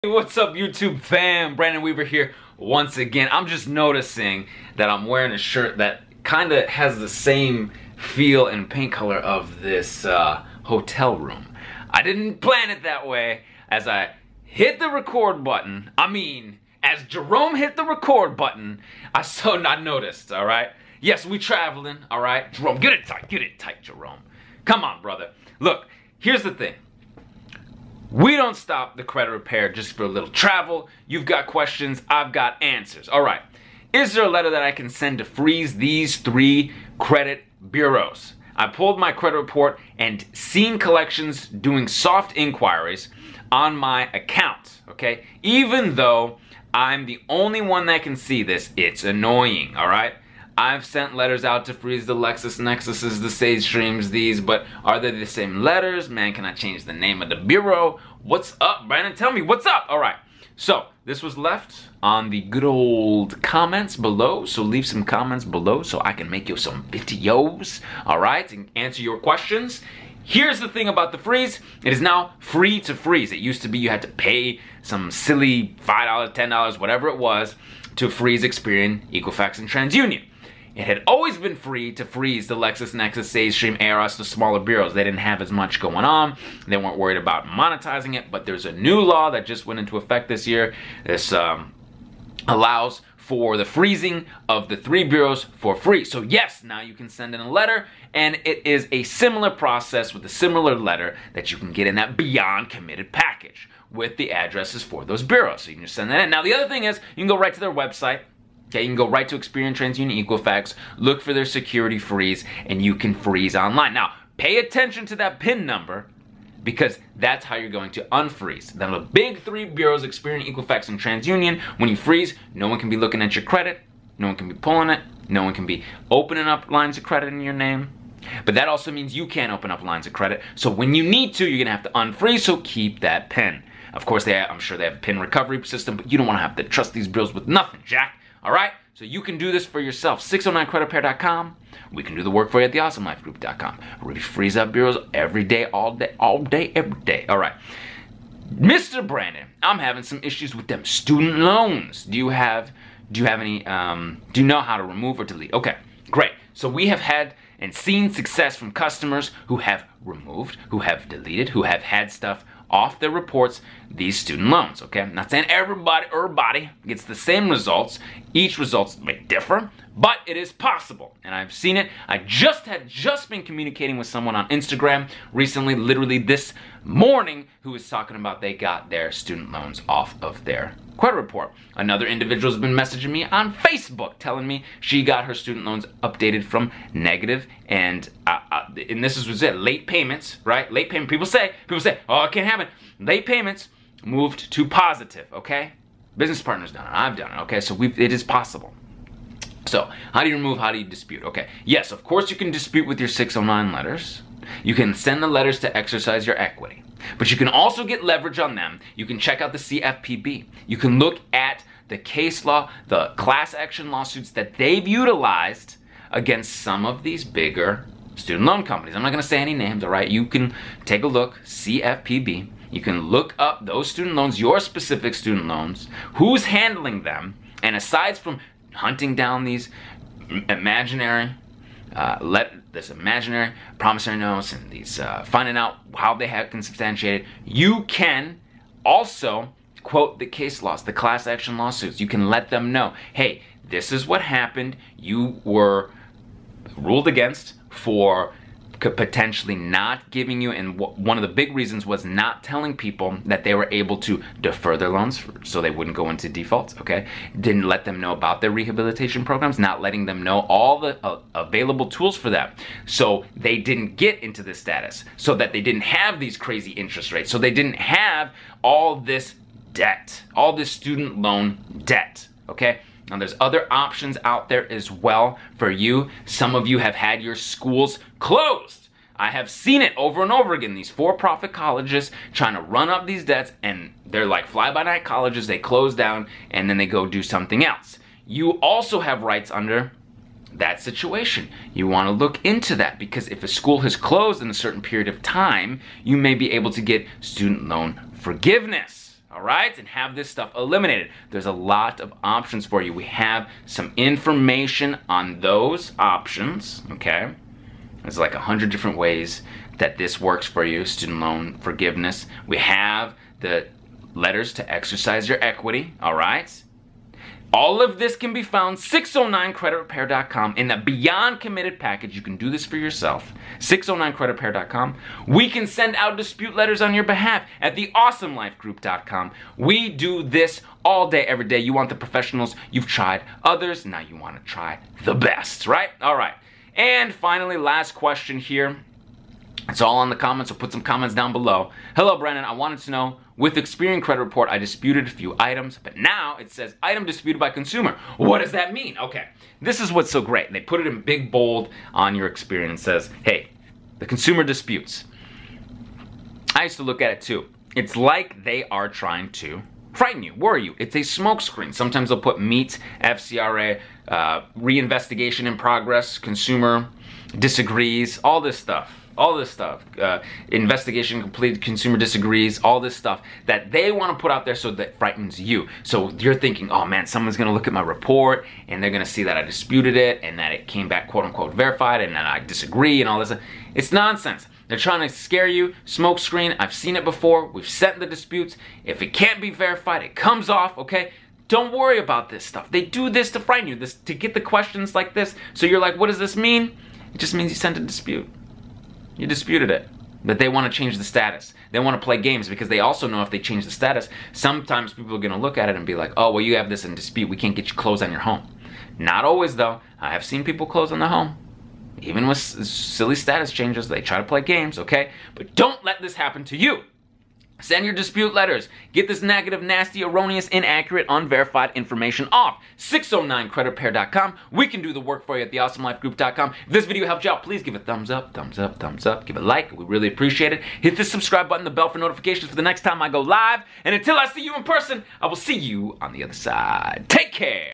Hey, what's up YouTube fam? Brandon Weaver here once again. I'm just noticing that I'm wearing a shirt that kind of has the same feel and paint color of this hotel room. I didn't plan it that way. As I hit the record button, as Jerome hit the record button, I noticed, alright? Yes, we traveling, alright? Jerome, get it tight, Jerome. Come on, brother. Look, here's the thing. We don't stop the credit repair just for a little travel. You've got questions, I've got answers. All right, is there a letter that I can send to freeze these 3 credit bureaus? I pulled my credit report and seen collections doing soft inquiries on my account, okay? Even though I'm the only one that can see this, it's annoying, all right? I've sent letters out to freeze the LexisNexuses, the Sage Streams, these, but are they the same letters? Man, can I change the name of the bureau? What's up, Brandon? Tell me, what's up? All right, so this was left on the good old comments below, so leave some comments below so I can make you some videos, all right, and answer your questions. Here's the thing about the freeze. It is now free to freeze. It used to be you had to pay some silly $5, $10, whatever it was, to freeze Experian, Equifax, and TransUnion. It had always been free to freeze the LexisNexus, Sage Stream, ARS, the smaller bureaus. They didn't have as much going on. They weren't worried about monetizing it, but there's a new law that just went into effect this year. This allows for the freezing of the 3 bureaus for free. So yes, now you can send in a letter, and it is a similar process with a similar letter that you can get in that Beyond Committed package with the addresses for those bureaus. So you can just send that in. Now the other thing is, you can go right to their website. Okay, you can go right to Experian, TransUnion, Equifax, look for their security freeze, and you can freeze online. Now, pay attention to that PIN number, because that's how you're going to unfreeze. Then the big 3 bureaus, Experian, Equifax, and TransUnion, when you freeze, no one can be looking at your credit, no one can be pulling it, no one can be opening up lines of credit in your name. But that also means you can't open up lines of credit. So when you need to, you're gonna have to unfreeze, so keep that PIN. Of course, I'm sure they have a PIN recovery system, but you don't wanna have to trust these bureaus with nothing, Jack. All right, so you can do this for yourself. 609creditrepair.com. We can do the work for you at theawesomelifegroup.com. We freeze up bureaus every day, all day, every day. All right, Mr. Brandon, I'm having some issues with them student loans. Do you have any? Do you know how to remove or delete? Okay, great. So we have had and seen success from customers who have removed, who have deleted, who have had stuff off their reports, these student loans, okay? I'm not saying everybody gets the same results. Each results may differ, but it is possible, and I've seen it. I had just been communicating with someone on Instagram recently, literally this morning, who was talking about they got their student loans off of their credit report. Another individual has been messaging me on Facebook telling me she got her student loans updated from negative, and this was it, late payments, right? Late payment, people say, oh, it can't happen. Late payments moved to positive, okay? Business partner's done it, I've done it, okay? So it is possible. So, how do you remove, how do you dispute? Okay, yes, of course you can dispute with your 609 letters. You can send the letters to exercise your equity. But you can also get leverage on them. You can check out the CFPB. You can look at the case law, the class action lawsuits that they've utilized against some of these bigger student loan companies. I'm not gonna say any names, all right? You can take a look, CFPB. You can look up those student loans, your specific student loans, who's handling them, and aside from hunting down these imaginary promissory notes and these finding out how they have been substantiated, you can also quote the case laws, the class action lawsuits. You can let them know, hey, this is what happened. You were ruled against for potentially not giving you, and one of the big reasons was not telling people that they were able to defer their loans so they wouldn't go into default, okay? Didn't let them know about their rehabilitation programs, not letting them know all the available tools for that. So they didn't get into this status, so that they didn't have these crazy interest rates, so they didn't have all this debt, all this student loan debt, okay? Now there's other options out there as well for you. Some of you have had your schools closed. I have seen it over and over again. These for-profit colleges trying to run up these debts, and they're like fly-by-night colleges. They close down and then they go do something else. You also have rights under that situation. You want to look into that, because if a school has closed in a certain period of time, you may be able to get student loan forgiveness. all right, and have this stuff eliminated. There's a lot of options for you. We have some information on those options, okay? There's like 100 different ways that this works for you, student loan forgiveness. We have the letters to exercise your equity, all right? All of this can be found 609creditrepair.com in the Beyond Committed package. You can do this for yourself. 609creditrepair.com. We can send out dispute letters on your behalf at theawesomelifegroup.com. We do this all day, every day. You want the professionals, you've tried others, now you want to try the best, right? All right. And finally, last question here. It's all on the comments, so put some comments down below. Hello, Brandon. I wanted to know, with Experian Credit Report, I disputed a few items, but now it says item disputed by consumer. What does that mean? Okay, this is what's so great. They put it in big bold on your Experian and says, hey, the consumer disputes. I used to look at it too. It's like they are trying to frighten you, worry you. It's a smokescreen. Sometimes they'll put meet, FCRA, reinvestigation in progress, consumer disagrees, all this stuff. Investigation complete, consumer disagrees, all this stuff that they want to put out there so that frightens you. So you're thinking, oh man, someone's going to look at my report and they're going to see that I disputed it and that it came back quote unquote verified and that I disagree and all this. It's nonsense. They're trying to scare you, smoke screen. I've seen it before. We've sent the disputes. If it can't be verified, it comes off, okay? Don't worry about this stuff. They do this to frighten you, this to get the questions like this. So you're like, what does this mean? It just means you sent a dispute. You disputed it. But they want to change the status. They want to play games because they also know if they change the status, sometimes people are going to look at it and be like, oh, well, you have this in dispute. We can't get you closed on your home. Not always, though. I have seen people close on their home. Even with silly status changes, they try to play games, okay? But don't let this happen to you. Send your dispute letters. Get this negative, nasty, erroneous, inaccurate, unverified information off. 609creditrepair.com. We can do the work for you at theawesomelifegroup.com. If this video helped you out, please give it a thumbs up, thumbs up, thumbs up. Give it a like. We really appreciate it. Hit the subscribe button, the bell for notifications for the next time I go live. And until I see you in person, I will see you on the other side. Take care.